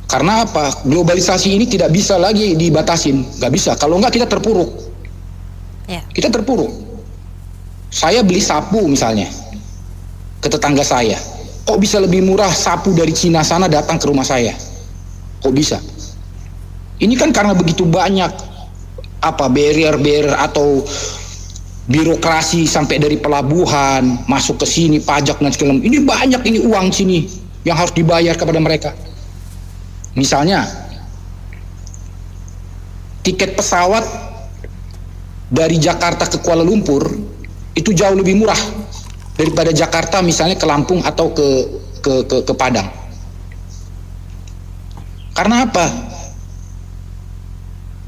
Karena apa? Globalisasi ini tidak bisa lagi dibatasin, nggak bisa. Kalau nggak kita terpuruk. Kita terpuruk. Saya beli sapu misalnya ke tetangga saya, kok bisa lebih murah sapu dari Cina sana datang ke rumah saya? Kok bisa? Ini kan karena begitu banyak barrier atau birokrasi sampai dari pelabuhan masuk ke sini, pajak dan segala macam. Ini banyak ini uang sini yang harus dibayar kepada mereka. Misalnya tiket pesawat dari Jakarta ke Kuala Lumpur itu jauh lebih murah daripada Jakarta misalnya ke Lampung atau ke Padang. Karena apa?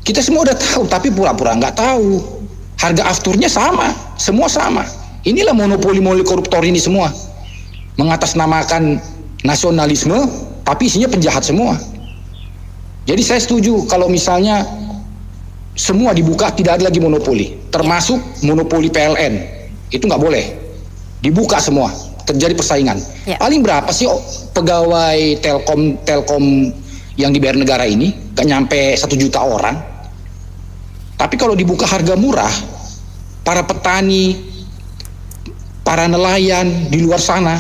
Kita semua udah tahu, tapi pura-pura nggak tahu. Harga afturnya sama, semua sama. Inilah monopoli koruptor ini semua. Mengatasnamakan nasionalisme, tapi isinya penjahat semua. Jadi saya setuju kalau misalnya semua dibuka, tidak ada lagi monopoli, termasuk monopoli PLN. Itu nggak boleh, dibuka semua, terjadi persaingan. Paling berapa sih pegawai Telkom yang dibayar negara ini? Gak nyampe 1 juta orang. Tapi kalau dibuka harga murah, para petani, para nelayan di luar sana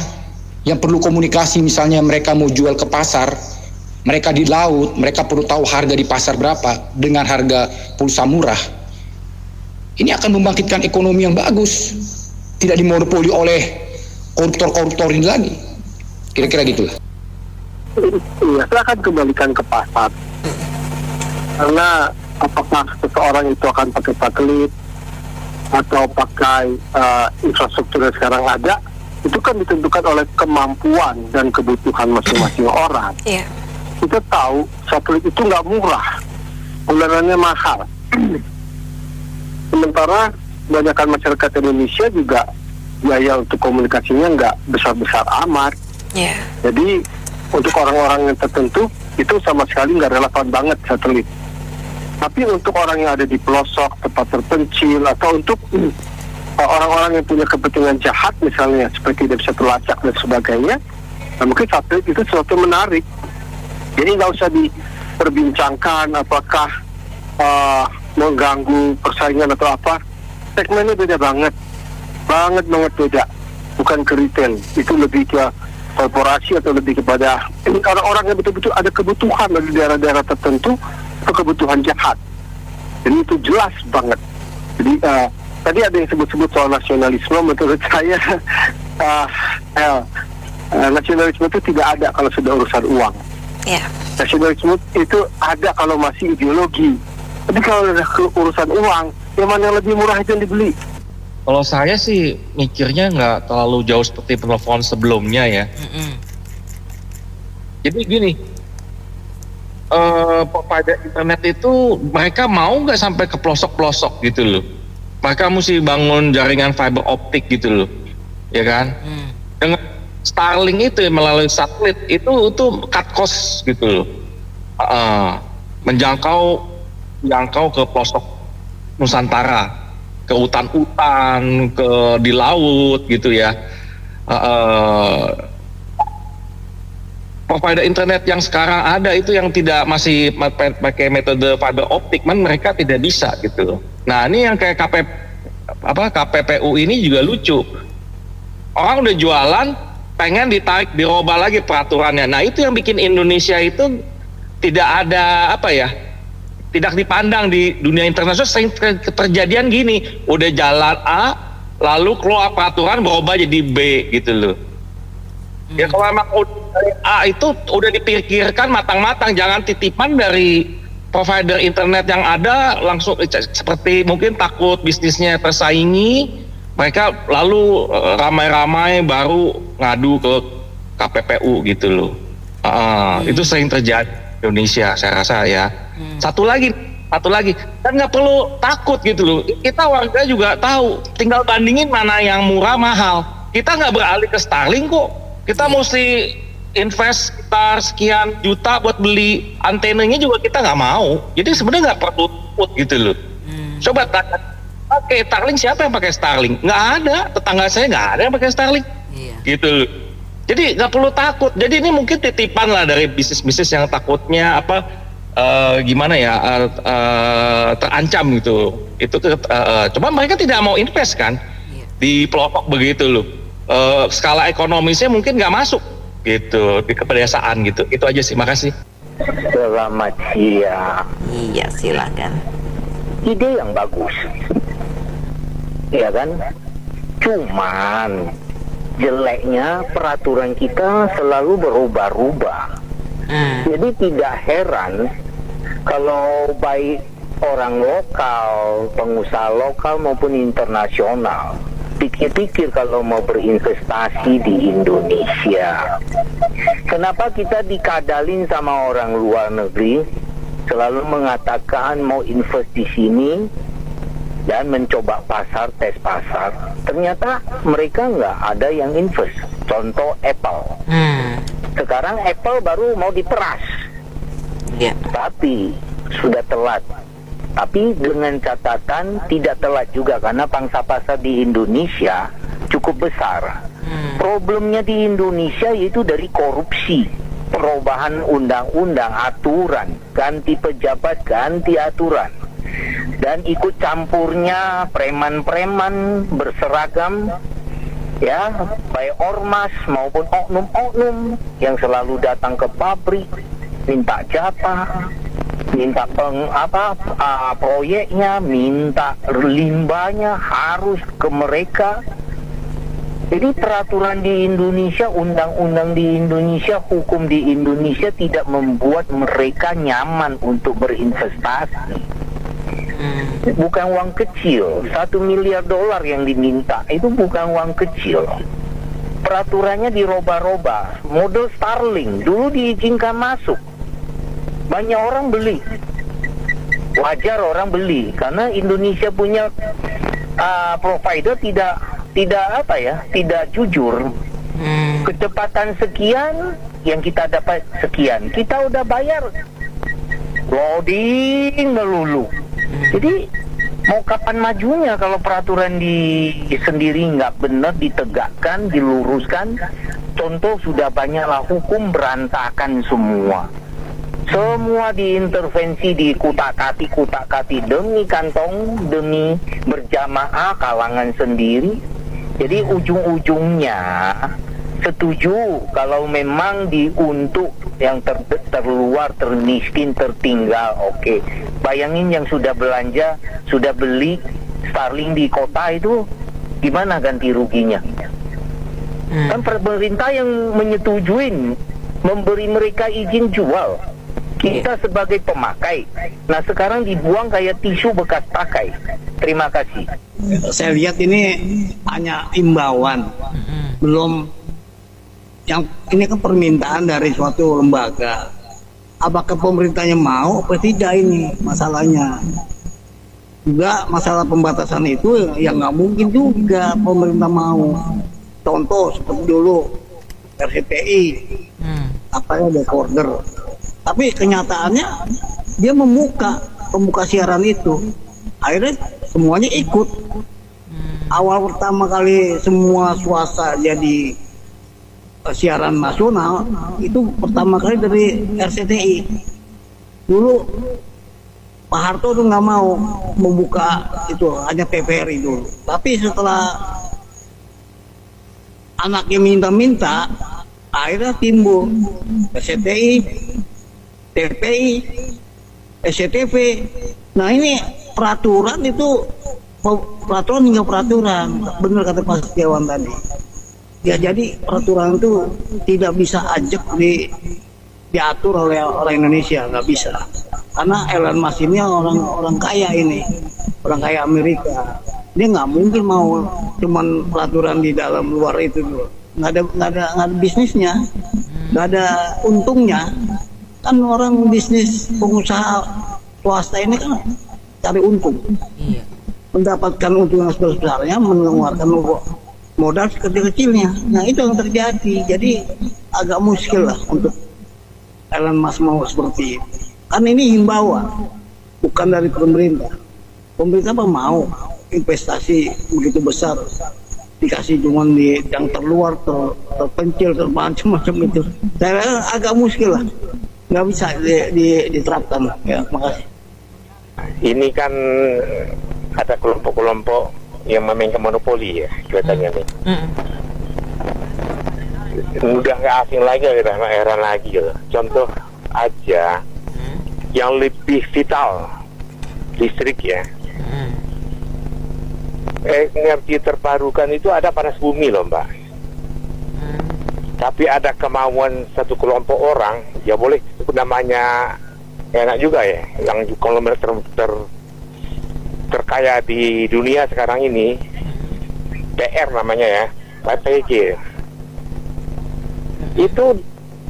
yang perlu komunikasi, misalnya mereka mau jual ke pasar, mereka di laut, mereka perlu tahu harga di pasar berapa dengan harga pulsa murah. Ini akan membangkitkan ekonomi yang bagus, tidak dimonopoli oleh koruptor-koruptor ini lagi. Kira-kira gitulah. Iya, saya akan kembalikan ke pasar. Karena apakah seseorang itu akan pakai satelit atau pakai infrastruktur yang sekarang ada, itu kan ditentukan oleh kemampuan dan kebutuhan masing-masing orang. Kita tahu satelit itu nggak murah, bulanannya mahal. Sementara kebanyakan masyarakat Indonesia juga biaya untuk komunikasinya nggak besar-besar amat. Jadi untuk orang-orang yang tertentu itu sama sekali nggak relevan banget satelit. Tapi untuk orang yang ada di pelosok, tempat terpencil, atau untuk orang-orang yang punya kepentingan jahat misalnya seperti tidak bisa terlacak dan sebagainya, nah mungkin satelit itu sesuatu menarik. Jadi nggak usah diperbincangkan apakah mengganggu persaingan atau apa. Segmennya beda banget beda. Bukan ke retail, itu lebih ke korporasi atau lebih kepada orang-orang yang betul-betul ada kebutuhan dari daerah-daerah tertentu atau kebutuhan jahat. Jadi itu jelas banget. Jadi tadi ada yang sebut-sebut soal nasionalisme. Menurut saya nasionalisme itu tidak ada kalau sudah urusan uang. Nasionalisme itu ada kalau masih ideologi. Tapi kalau udah urusan uang, yang mana yang lebih murah itu yang dibeli. Kalau saya sih mikirnya nggak terlalu jauh seperti telepon sebelumnya ya. Jadi gini, pada internet itu mereka mau nggak sampai ke pelosok-pelosok gitu loh. Mereka mesti bangun jaringan fiber optik gitu loh, ya kan? Dengan Starlink itu melalui satelit itu cut cost gitu loh, menjangkau ke pelosok Nusantara, ke hutan-hutan, di laut gitu ya. Provider internet yang sekarang ada itu yang tidak masih pakai metode fiber optik, mereka tidak bisa gitu. Nah ini yang kayak KPPU ini juga lucu. Orang udah jualan, pengen ditarik, dirubah lagi peraturannya. Nah itu yang bikin Indonesia itu tidak ada tidak dipandang di dunia internasional. Sering terjadian gini, udah jalan A, lalu keluar peraturan berubah jadi B gitu loh. Ya kalau emang dari A itu udah dipikirkan matang-matang, jangan titipan dari provider internet yang ada langsung seperti mungkin takut bisnisnya tersaingi, mereka lalu ramai-ramai baru ngadu ke KPPU gitu loh. Itu sering terjadi di Indonesia saya rasa ya. Satu lagi dan nggak perlu takut gitu loh, kita warga juga tahu, tinggal bandingin mana yang murah mahal. Kita nggak beralih ke Starlink kok, kita mesti invest sekitar sekian juta buat beli antenanya juga kita nggak mau. Jadi sebenarnya nggak perlu takut gitu loh. Coba tanya, pakai Starlink, siapa yang pakai Starlink? Nggak ada, tetangga saya nggak ada yang pakai Starlink gitu loh. Jadi nggak perlu takut. Jadi ini mungkin titipan lah dari bisnis-bisnis yang takutnya gimana ya, terancam gitu. Itu cuma mereka tidak mau invest kan di pelosok begitu loh. Skala ekonomisnya mungkin nggak masuk gitu di kepedesaan gitu. Itu aja sih, makasih. Selamat siang. Iya, silakan. Ide yang bagus, ya kan? Cuman jeleknya peraturan kita selalu berubah-ubah. Jadi tidak heran kalau baik orang lokal, pengusaha lokal maupun internasional pikir-pikir kalau mau berinvestasi di Indonesia. Kenapa kita dikadalin sama orang luar negeri selalu mengatakan mau invest di sini dan mencoba pasar, tes pasar. Ternyata mereka nggak ada yang invest. Contoh Apple. Sekarang Apple baru mau diperas. Tapi sudah telat. Tapi dengan catatan tidak telat juga, karena pangsa pasar di Indonesia cukup besar. Problemnya di Indonesia yaitu dari korupsi, perubahan undang-undang, aturan, ganti pejabat, ganti aturan, dan ikut campurnya preman-preman berseragam, ya, baik ormas maupun oknum-oknum yang selalu datang ke pabrik minta jatah, minta proyeknya, minta limbahnya harus ke mereka. Jadi peraturan di Indonesia, undang-undang di Indonesia, hukum di Indonesia tidak membuat mereka nyaman untuk berinvestasi. Bukan uang kecil, $1 miliar yang diminta itu bukan uang kecil. Peraturannya dirubah-rubah. Model Starlink dulu diizinkan masuk, banyak orang beli, wajar orang beli, karena Indonesia punya provider tidak jujur. Kecepatan sekian yang kita dapat sekian, kita udah bayar loading melulu. Jadi mau kapan majunya kalau peraturan sendiri nggak benar ditegakkan, diluruskan? Contoh, sudah banyaklah hukum berantakan semua. Semua diintervensi, dikutak-kati demi kantong, demi berjamaah kalangan sendiri. Jadi ujung-ujungnya setuju kalau memang untuk yang terluar, termiskin, tertinggal, oke. Bayangin yang sudah belanja, sudah beli Starlink di kota itu, gimana ganti ruginya? Kan pemerintah yang menyetujuin, memberi mereka izin jual. Kita sebagai pemakai. Nah, sekarang dibuang kayak tisu bekas pakai. Terima kasih. Saya lihat ini hanya imbauan, belum yang ini kan permintaan dari suatu lembaga. Apakah pemerintahnya mau apa tidak, ini masalahnya. Juga masalah pembatasan itu yang nggak mungkin juga pemerintah mau. Contoh seperti dulu RCTI, decoder. Tapi kenyataannya dia membuka siaran itu, akhirnya semuanya ikut. Awal pertama kali semua swasta jadi siaran nasional itu pertama kali dari RCTI. Dulu Pak Harto tuh nggak mau membuka itu, hanya TVRI dulu. Tapi setelah anaknya minta-minta, akhirnya timbul RCTI, TPI, SCTV. Nah, ini peraturan itu, peraturan hingga peraturan, benar kata Pak Setiawan tadi. Ya, jadi peraturan itu tidak bisa ajak diatur oleh orang Indonesia, nggak bisa. Karena Elon Musk ini orang kaya ini, orang kaya Amerika. Dia nggak mungkin mau cuman peraturan di dalam luar itu dulu. Nggak ada bisnisnya, nggak ada untungnya. Kan orang bisnis, pengusaha swasta ini kan cari untung, mendapatkan untung yang sebesar-besarnya, mengeluarkan modal sekecil-kecilnya. Nah, itu yang terjadi. Jadi agak muskil lah untuk Elon Musk mau seperti itu. Kan ini himbauan, bukan dari pemerintah. Pemerintah apa mau investasi begitu besar dikasih cuman yang terluar, terpencil, macam-macam itu. Saya rasa agak muskil lah, nggak bisa diterapkan. Ya, makasih. Ini kan ada kelompok-kelompok yang memainkan monopoli ya kelihatannya nih. Udah nggak asing lagi, udah nggak heran lagi gitu. Contoh aja yang lebih vital, listrik ya. Energi terbarukan itu ada panas bumi loh Mbak. Tapi ada kemauan satu kelompok orang, ya boleh namanya enak juga ya, yang konglomerat terkaya di dunia sekarang ini, PR namanya ya, PPG. Itu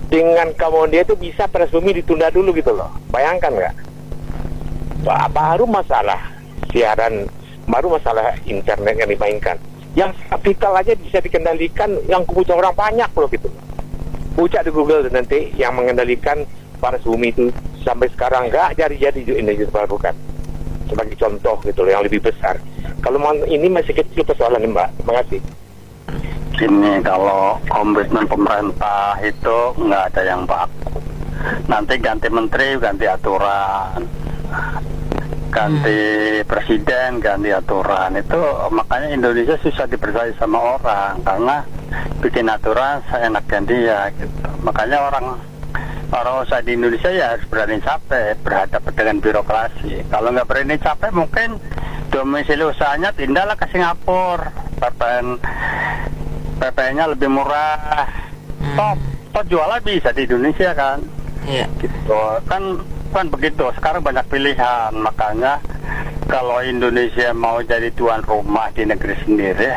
dengan kemauan dia itu bisa panas bumi ditunda dulu gitu loh. Bayangkan nggak? Baru masalah siaran, baru masalah internet yang dimainkan. Yang vital aja bisa dikendalikan, yang kebutuhan orang banyak loh gitu. Buka di Google nanti yang mengendalikan panas bumi itu sampai sekarang nggak jadi energi terbarukan. sebagai contoh gitu loh yang lebih besar. Kalau ini masih kecil persoalan Mbak. Terima kasih. Gini, kalau komitmen pemerintah itu nggak ada yang baku. Nanti ganti menteri, ganti aturan, ganti presiden, ganti aturan. Itu makanya Indonesia susah dipercaya sama orang karena bikin aturan seenaknya dia gitu. Makanya orang usaha di Indonesia ya harus berani capek berhadapan dengan birokrasi. Kalau nggak berani capek mungkin domisili usahanya pindahlah ke Singapura, PPN-nya lebih murah, toh jualan bisa di Indonesia kan. Gitu kan begitu. Sekarang banyak pilihan, makanya kalau Indonesia mau jadi tuan rumah di negeri sendiri,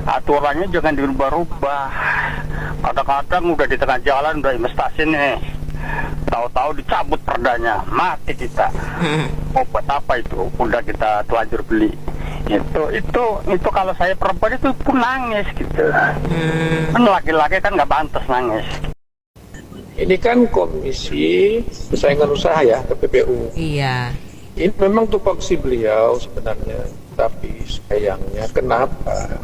aturannya jangan dirubah-rubah. Kadang-kadang udah di tengah jalan udah investasi nih, tahu-tahu dicabut perdanya, mati kita. Oh, buat apa itu? Udah kita telanjur beli. Itu kalau saya perempuan itu pun nangis gitu. Kan laki-laki kan nggak pantas nangis. Ini kan Komisi Persaingan Usaha ya, KPPU. Iya. Ini memang tupoksi beliau sebenarnya, tapi sayangnya kenapa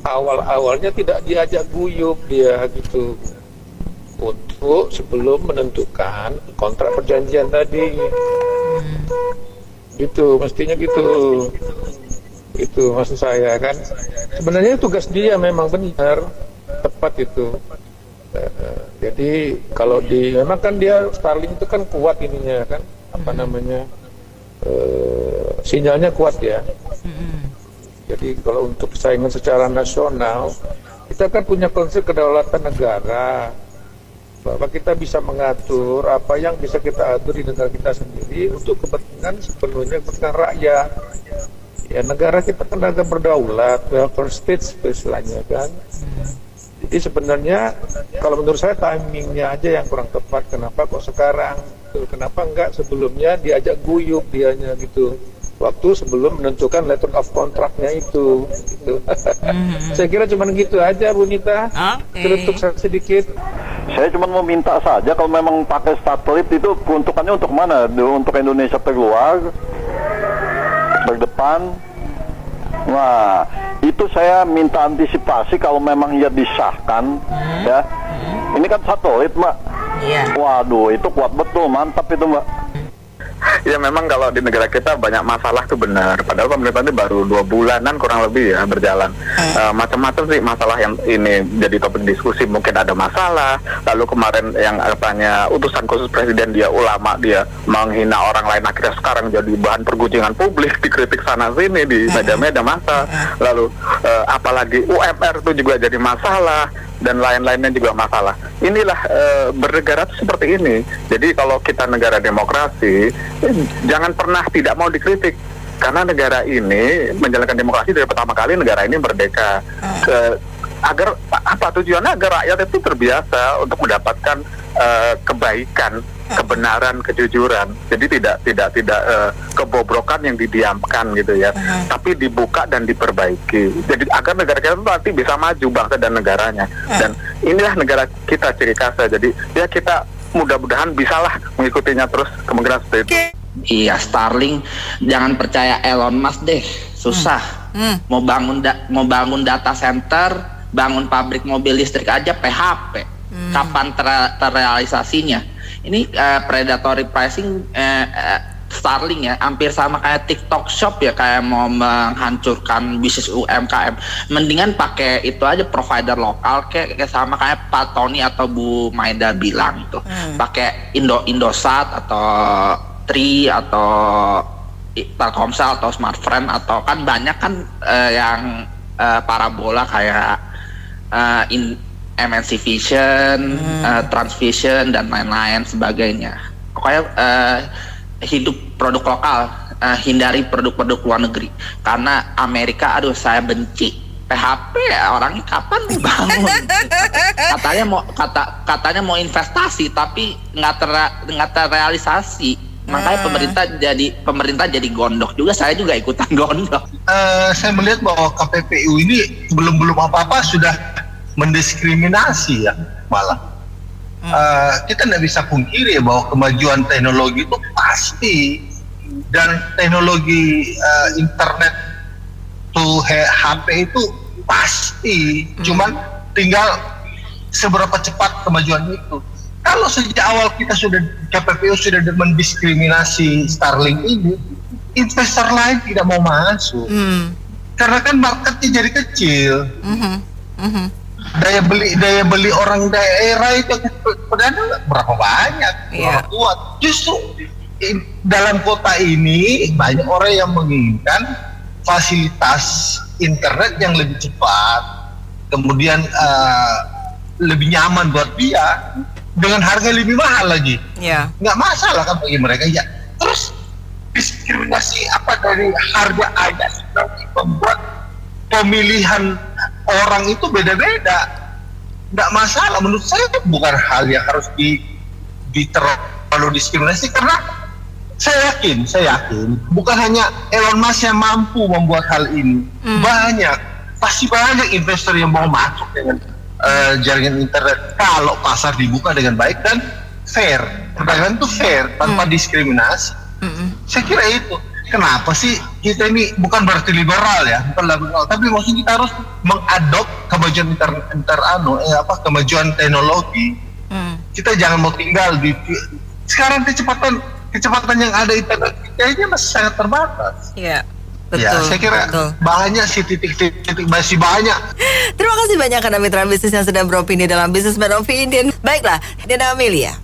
awal-awalnya tidak diajak guyup dia gitu untuk sebelum menentukan kontrak perjanjian tadi. Gitu, mestinya gitu. Itu maksud saya kan. Sebenarnya tugas dia memang benar, tepat itu. Jadi kalau memang kan dia Starlink itu kan kuat ininya kan, apa namanya, sinyalnya kuat ya. Jadi kalau untuk persaingan secara nasional, kita kan punya konsep kedaulatan negara, bahwa kita bisa mengatur apa yang bisa kita atur di negara kita sendiri untuk kepentingan sepenuhnya kepentingan rakyat. Ya negara kita kan negara berdaulat, welfare state istilahnya kan. Jadi sebenarnya kalau menurut saya timingnya aja yang kurang tepat. Kenapa kok sekarang? Kenapa enggak sebelumnya diajak guyup dianya gitu? Waktu sebelum menentukan letter of contract-nya itu. Gitu. Saya kira cuma gitu aja, Bu Nita. Celutuk sedikit. Saya cuma mau minta saja kalau memang pakai satelit itu peruntukannya untuk mana? Untuk Indonesia terluar, berdepan. Nah, itu saya minta antisipasi kalau memang ia disahkan, ya. Ini kan satelit, Mbak. Waduh, itu kuat betul, mantap itu, Mbak. Ya memang kalau di negara kita banyak masalah tuh benar. Padahal pemerintah ini baru 2 bulanan kurang lebih ya berjalan. Macam-macam sih masalah yang ini jadi topik diskusi. Mungkin ada masalah. Lalu kemarin yang katanya utusan khusus presiden dia ulama, dia menghina orang lain, akhirnya sekarang jadi bahan pergunjingan publik, dikritik sana sini di media-media massa. Lalu apalagi UMR itu juga jadi masalah dan lain-lainnya juga masalah. Inilah bernegara itu seperti ini. Jadi kalau kita negara demokrasi, jangan pernah tidak mau dikritik. Karena negara ini menjalankan demokrasi dari pertama kali negara ini merdeka. Agar apa tujuannya? Agar rakyat itu terbiasa untuk mendapatkan kebaikan, kebenaran, kejujuran. Jadi tidak kebobrokan yang didiamkan gitu ya. Tapi dibuka dan diperbaiki. Jadi agar negara kita itu nanti bisa maju bangsa dan negaranya. Dan inilah negara kita ciri khasnya. Jadi ya kita mudah-mudahan bisalah mengikutinya terus, kemungkinan seperti itu. Iya, Starlink jangan percaya Elon Musk deh, susah. Mau bangun data center, bangun pabrik mobil listrik aja PHP. Kapan terrealisasinya? Ini predatory pricing Starlink ya, hampir sama kayak TikTok Shop ya, kayak mau menghancurkan bisnis UMKM. Mendingan pakai itu aja, provider lokal kayak sama kayak Pak Tony atau Bu Maida bilang itu. Pakai Indosat atau Tri atau Telkomsel atau Smartfren, atau kan banyak kan yang parabola kayak MNC Vision, Transvision dan lain-lain sebagainya. Pokoknya hidup produk lokal, hindari produk-produk luar negeri. Karena Amerika, aduh saya benci. PHP orangnya kapan bangun? Katanya mau investasi tapi nggak terrealisasi. Makanya pemerintah jadi gondok juga. Saya juga ikutan gondok. Saya melihat bahwa KPPU ini belum apa-apa sudah mendiskriminasi ya, malah. Kita tidak bisa pungkiri bahwa kemajuan teknologi itu pasti dan teknologi internet tuh HP itu pasti, cuman tinggal seberapa cepat kemajuan itu. Kalau sejak awal KPPU sudah mendiskriminasi Starlink ini, investor lain tidak mau masuk. Karena kan marketnya jadi kecil. Daya beli orang daerah itu padahal berapa banyak, berapa kuat. Justru dalam kota ini banyak orang yang menginginkan fasilitas internet yang lebih cepat, kemudian lebih nyaman buat dia dengan harga lebih mahal lagi. Nggak masalah kan bagi mereka ya. Terus diskriminasi apa dari harga aja membuat pemilihan orang itu beda-beda. Nggak masalah, menurut saya itu bukan hal yang harus terlalu diskriminasi, karena saya yakin bukan hanya Elon Musk yang mampu membuat hal ini. Pasti banyak investor yang mau masuk dengan jaringan internet kalau pasar dibuka dengan baik dan fair. Perdagangan itu fair tanpa diskriminasi. Saya kira itu. Kenapa sih kita ini bukan berarti liberal ya, tapi maksudnya kita harus mengadop kemajuan kemajuan teknologi. Kita jangan mau tinggal di sekarang kecepatan yang ada internet kayaknya masih sangat terbatas. Betul, ya, saya kira banyak sih titik-titik masih banyak. Terima kasih banyak karena mitra bisnis yang sudah beropini dalam Businessman Opinion. Baiklah, Dena Amelia.